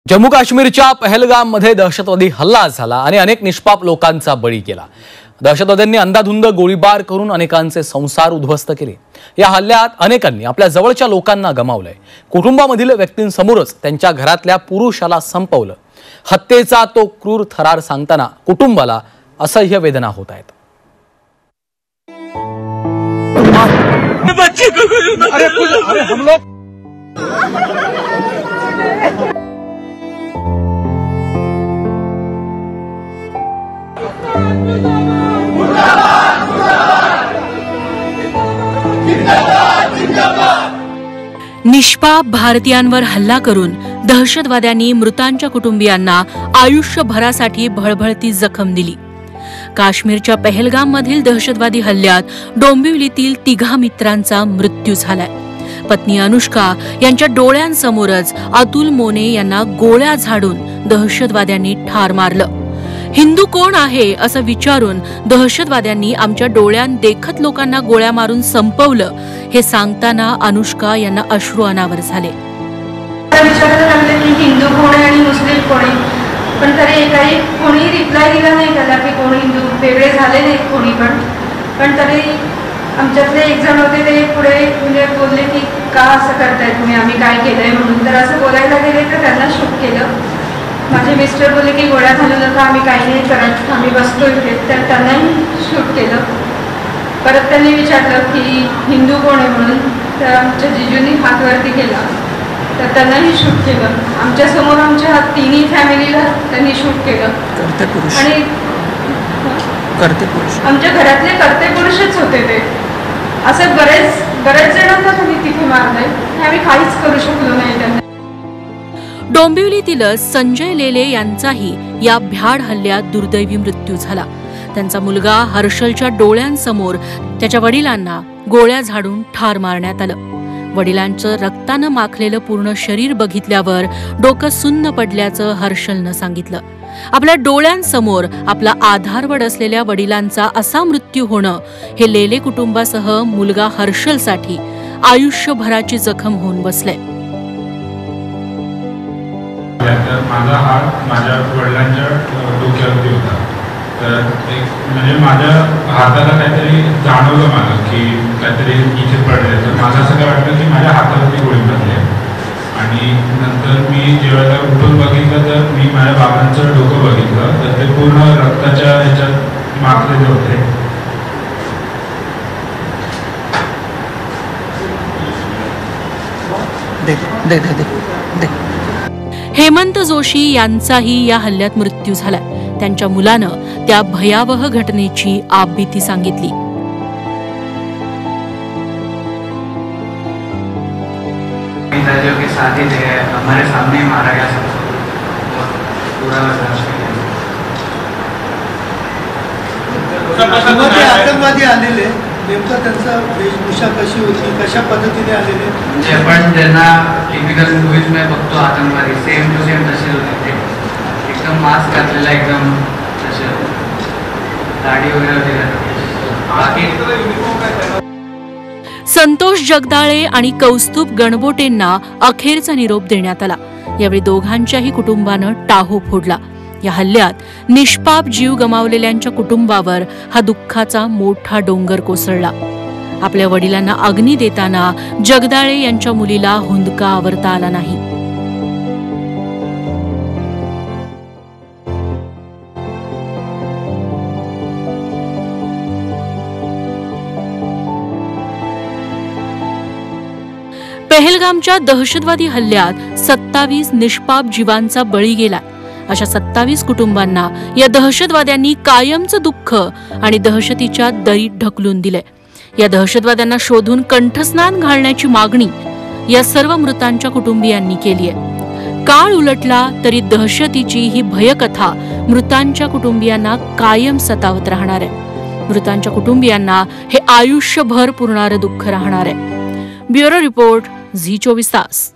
जम्मू काश्मीरच्या पहलगाममध्ये दहशतवादी हल्ला झाला आणि अनेक निष्पाप लोकांचा बळी गेला। दहशतवाद्यांनी अंधाधुंद गोळीबार करून अनेकांचे संसार उद्ध्वस्त केले। या हल्ल्यात अनेकांनी आपल्या जवळच्या लोकांना गमावलंय। कुटुंबामधील व्यक्तींसमोरच त्यांच्या घरातल्या पुरुषाला संपवलं। हत्येचा तो क्रूर थरार सांगताना कुटुंबाला असह्य वेदना होत आहेत। अरे हम लोग निष्पाप भारतीयांवर हल्ला करून दहशतवाद्यांनी मृतांच्या कुटुंबियांना आयुष्यभरासाठी भळभळती जखम दिली। काश्मीरच्या पहलगाम मधील दहशतवादी हल्ल्यात डोंबिवलीतील 3 मित्रांचा मृत्यू झालाय। पत्नी अनुष्का यांच्या डोळ्यांसमोरच अतुल मोने यांना गोळ्या झाडून दहशतवाद्यांनी ठार मारलं। हिंदू कोण आहे असं विचारून दहशतवाद्यांनी आमच्या डोळ्यात देखत लोकांना गोळ्या मारून संपवलं हे सांगताना अनुष्का यांना अश्रू अनावर झाले। विचारायला लागले की हिंदू कोण आहे आणि मुस्लिम कोण आहे, पण तरी काही कोणी रिप्लाय दिला नाही त्याला की कोण हिंदू वेगळे झाले नाहीत कोणी पण तरी आमच्यातले एक जण होते ते पुढे म्हणजे बोलले की का असं करताय तुम्ही, आम्ही काय केलंय म्हणून। तर असं बोलायला गेले तर त्यांना शूट केलं। माझे मिस्टर बोलले की गोळ्या घालू नका, आम्ही काही नाही करत, आम्ही बसतो इथे। तर त्यांनाही शूट केलं। परत त्यांनी विचारलं की हिंदू कोण आहे म्हणून, तर आमच्या जिजूंनी हात वरती केला तर त्यांनाही शूट केलं। आमच्यासमोर आमच्या 3 फॅमिलीला त्यांनी शूट केलं आणि आमच्या घरातले कर्ते पुरुषच होते ते। असं बरेच जणांना त्यांनी तिथे मारलंय, आम्ही काहीच करू शकलो नाही त्यांना। डोंबिवलीतीलच संजय लेले यांचाही या भ्याड हल्ल्यात दुर्दैवी मृत्यू झाला। त्यांचा मुलगा हर्षलच्या डोळ्यांसमोर त्याच्या वडिलांना गोळ्या झाडून ठार मारण्यात आलं। वडिलांचं रक्तानं माखलेलं पूर्ण शरीर बघितल्यावर डोकं सुन्न पडल्याचं हर्षलनं सांगितलं। आपल्या डोळ्यांसमोर आपला आधारवड असलेल्या वडिलांचा असा मृत्यू होणं हे लेले कुटुंबासह मुलगा हर्षलसाठी आयुष्यभराची जखम होऊन बसले। माझा हात माझ्या वडिलांच्या डोक्यावरती होता, तर म्हणजे माझ्या हाताला काहीतरी जाणवलं मला की काहीतरी इथे पडले। तर मला असं काय वाटलं की माझ्या हातावरती गोळी पडली आणि नंतर मी जेव्हा उठून बघितलं तर मी माझ्या बाबांचं डोकं बघितलं तर ते पूर्ण रक्ताच्या ह्याच्यात माखलेले होते। हेमंत जोशी यांचाही या हल्ल्यात मृत्यू झाला। त्यांच्या मुलानं त्या भयावह घटनेची आपबीती सांगितली। के साथी थे, हमारे सामने मारा गया सबको, पूरा आतंकवादी आलेले नेमकं त्यांचा वेशभूषा कशी होती, कशा पद्धतीने आलेले म्हणजे आपण ज्यांना टिपिकल मूवीज मध्ये बघतो आतंकवादी सेम टू सेम तसे होते ते। एकदम मास्क घातलेला, एकदम तसे दाढी वगैरे होती। संतोष जगदाळे आणि कौस्तुभ गणबोटेंना अखेरचा निरोप देण्यात आला। यावेळी दोघांच्याही कुटुंबानं टाहो फोडला। या हल्ल्यात निष्पाप जीव गमावलेल्यांच्या कुटुंबावर हा दुःखाचा मोठा डोंगर कोसळला। आपल्या वडिलांना अग्नी देताना जगदाळे यांच्या मुलीला हुंदका आवरता आला नाही। पहलगामच्या दहशतवादी हल्ल्यात 27 निष्पाप जीवांचा बळी गेला। अशा 27 कुटुंबांना या दहशतवाद्यांनी कायमचं दुःख आणि दहशतीच्या दरीत ढकलून दिले। या दहशतवाद्यांना शोधून कंठस्नान घालण्याची मागणी या सर्व मृतांच्या कुटुंबियांनी केली आहे। काळ उलटला तरी दहशतीची ही भयकथा मृतांच्या कुटुंबियांना कायम सतावत राहणार आहे। मृतांच्या कुटुंबियांना हे आयुष्यभर पुरणारं दुःख राहणार आहे। ब्युरो रिपोर्ट, झी 24 तास।